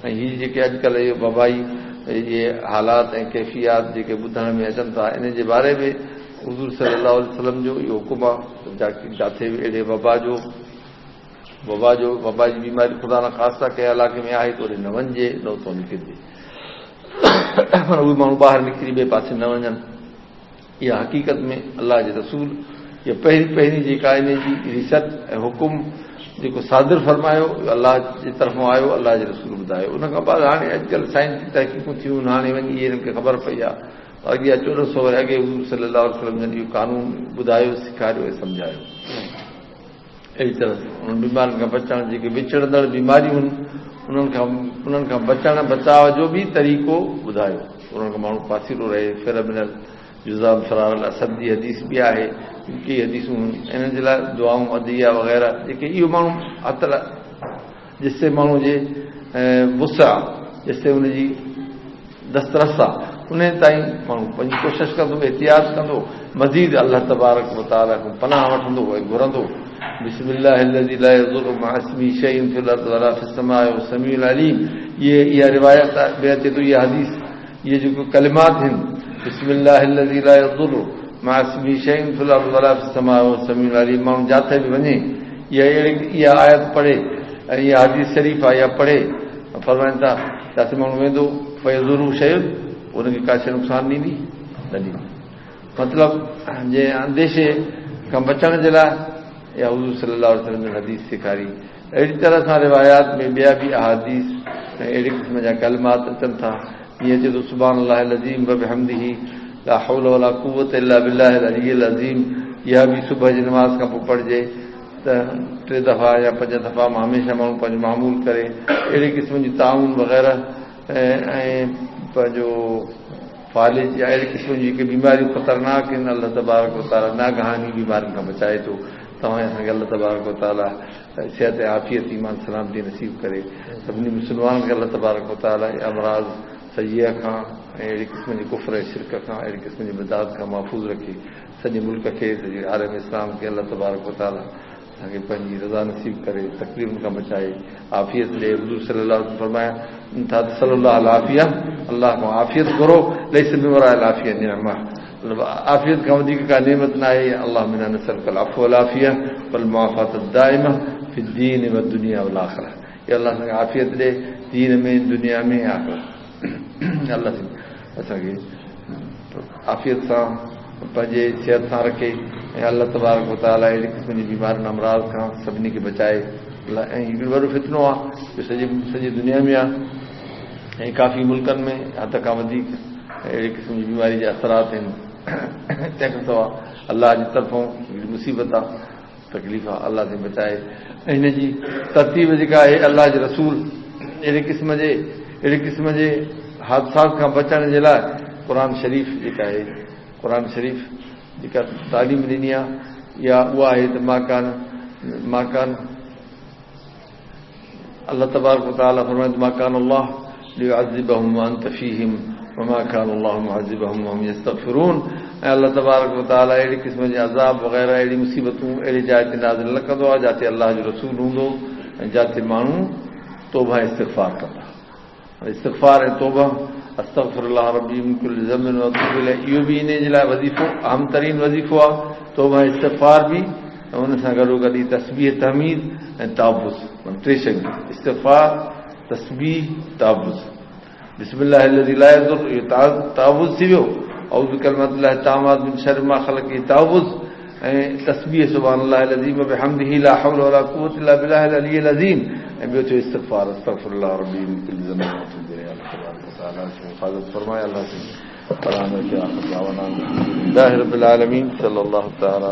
ऐं हीअ जेके अॼुकल्ह इहे वबाई इहे हालात ऐं कैफ़ियात जेके ॿुधण में अचनि था, इन जे बारे में हुज़ूर सल्लल्लाहु अलैहि वसल्लम जो इहो हुकुम आहे जिथे बि अहिड़े वबा जी बीमारी ख़ुदा न ख़ासता कंहिं इलाइक़े में आहे त ओॾे न वञिजे, न उतो निकिरिजे, पर उहे माण्हू ॿाहिरि निकिरी ॿिए पासे न वञनि। इहा हक़ीक़त में अलाह जे रसूल इहा पहिरीं जेका इन जी रिसत ऐं हुकुम जेको सादिर फरमायो अलाह जे तरफ़ां आयो, अलाह जे रसूल ॿुधायो। उन खां बाद हाणे अॼुकल्ह साइंस जी तहक़ीक़ूं थियूं, हाणे वञी इहे हिननि खे ख़बर पई आहे। अॻियां 1400 वर अॻे हुज़ूर सल्लल्लाहु अलैहि वसल्लम जन इहो कानून ॿुधायो, सेखारियो ऐं सम्झायो। अहिड़ी तरह उन्हनि बीमारियुनि खां बचण, जेके विछड़ंदड़ बीमारियूं आहिनि उन्हनि खां बचाव जो बि तरीक़ो ॿुधायो। उन्हनि खां माण्हू पासीरो रहे। फिर मिनल जुज़ाम फरार असद जी हदीस बि आहे, कई हदीसूं इन्हनि जे लाइ दुआऊं अदिया वग़ैरह जेके इहो माण्हू हथ जिससे माण्हू जे वुसा जिससे उनजी दस्तरस आहे उन ताईं माण्हू पंहिंजी कोशिशि कंदो, एहतियात कंदो, मज़ीद अलाह तबारक व तआला खां पनाह वठंदो ऐं घुरंदो। बिस्मिल्लाहिल्लज़ी ला यज़ुरु मअ इस्मिही शैउन फिल अर्ज़ि वला फिस समाइ वहुव समीउल अलीम। इहा रिवायत में अचे थो, इहा हदीस, इहे जेको कलिमात आहिनि बिस्मिल्लाहिल्लज़ी ला यज़ुरु मअ इस्मिही शैउन फिल अर्ज़ि वला फिस समाइ वहुव समीउल अलीम, माण्हू जिथे बि वञे इहा आयत पढ़े ऐं इहा हदीस शरीफ़ आहे, इहा पढ़े, फरमाइनि था जिथे माण्हू वेंदो फयज़ुरु शैउन, उनखे का शइ नुक़सान ॾींदी न ॾींदी। मतिलबु जे अंदेशे खां बचण जे लाइ या हुज़ूर सल्लल्लाहु अलैहि वसल्लम हदीस सेखारी। अहिड़ी तरह सां रिवायात में ॿिया बि अहादीस ऐं अहिड़े क़िस्म जा कलमात अचनि था। ईअं अचे थो सुब्हानल्लाहिल अज़ीम व बिहम्दिही ला हौल वला कुव्वत इल्ला बिल्लाहिल अलिय्यिल अज़ीम। इहा बि सुबुह जी नमाज़ खां पोइ पढ़िजे त 3 दफ़ा या 5 दफ़ा मां हमेशह माण्हू पंहिंजो मामूल करे। अहिड़े क़िस्म जी ताउन वग़ैरह ऐं पंहिंजो फालिज या अहिड़े क़िस्म जी जेके बीमारियूं ख़तरनाक आहिनि अलाह तबारक व तआला नागहानी बीमारियुनि खां बचाए थो। तव्हां असांखे अलाह तबारक व तआला सिहत आफ़ियत ईमान सलामती नसीब करे। सभिनी मुस्लमाननि खे अलाह तबारक व तआला अमराज़ सय्यह खां ऐं अहिड़े क़िस्म जी कुफ़र ऐं शिरक खां, अहिड़े क़िस्म जी बिदात खां महफ़ूज़ रखे। सॼे मुल्क खे, सॼे आलम इस्लाम खे अलाह तबारक व तआला असांखे पंहिंजी रज़ा नसीब करे, तकलीफ़ुनि खां बचाए, आफ़ियत ॾे। हुज़ूर सल्लल्लाहु अलैहि वसल्लम फरमाया था त सल्लल्लाहु अल आफ़िया, अलाह खां आफ़ियत घुरो, लैस बिवराइल आफ़िया निअमा, आफ़ियत खां वधीक का नेमत न आहे। अल्लाह मिना नसअलुकल अफ़्व वल आफ़िया वल मुआफ़ात दाइमा फ़िद दीन व दुनिया वल आख़िरा। या अल्लाह असांखे आफ़ियत ॾे दीन में, दुनिया में, आख़िरत। अल्लाह असांखे आफ़ियत सां पंहिंजे सिहत सां रखे ऐं अलाह तबारक व तआला अहिड़े क़िस्म जी बीमारियुनि अमराज़ खां सभिनी खे बचाए। ऐं हिकिड़ो वॾो फितनो आहे जो सॼी दुनिया में आहे ऐं काफ़ी मुल्कनि में हद खां वधीक अहिड़े क़िस्म जी बीमारी जा असरात आहिनि। तंहिंखां सवाइ अलाह जी तरफ़ां हिकिड़ी मुसीबत आहे, तकलीफ़ आहे, अलाह से बचाए। ऐं हिन जी तरतीब जेका आहे अलाह जे रसूल अहिड़े क़िस्म जे हादसात खां बचण जे लाइ क़ुर शरीफ़ जेका आहे, क़ुर शरीफ़ जेका तालीम ॾिनी आहे या उहा आहे त माकान अल्लाह तबारक व तआला फरमाए माकान अल्लाह लियुअज़्ज़िबहुम व अंत फ़ीहिम वमा कान अल्लाहु मुअज़्ज़िबहुम वहुम यस्तग़फ़िरून। ऐं अल्लाह तबारक व तआला अहिड़े क़िस्म जे अज़ाब वग़ैरह अहिड़ी मुसीबतूं अहिड़ी जाइ ते नाज़िल न कंदो आहे जिते अल्लाह जो रसूल हूंदो ऐं जिते माण्हू तौबा इस्तिग़फ़ार कंदा। इस्तिग़फ़ार ऐं तौबा अस्तग़फिरुल्लाह रब्बी मिन कुल्लि ज़ंबिन व अतूबु इलैह, इहो बि इन जे लाइ वज़ीफ़ो, अहम तरीन वज़ीफ़ो आहे। तौबा इस्तिग़फ़ार बि ऐं हुन सां गॾोगॾु तस्बीह तहमीद ऐं ताबुज़, 3 शयूं, इस्तिग़फ़ार, तस्बीह, ताबुज़। बिस्मिल्लाहिल्लज़ी ला यज़ुरु, इहो ताबुज़ थी वियो। औज़ु बिकलिमातिल्लाहि ताम्माति मिन शर्रि मा ख़लक़, इहो ताबुज़। ऐं तस्बीह सुब्हानल्लाहिल अज़ीम व बिहम्दिही ला हौल वला कुव्वत इल्ला बिल्लाहिल अलिय्यिल अज़ीम। ऐं ॿियो थियो इस्तिग़फ़ार, अस्तग़फिरुल्लाह रब्बी मिन कुल्लि ज़ंबिन व अतूबु इलैह। अल्लाह तबारक व तआला हिफ़ाज़त फरमाए। अल्लाह से सलाम है, आखिर दावाना अल्हम्दुलिल्लाहि रब्बिल आलमीन, सल्लल्लाहु तआला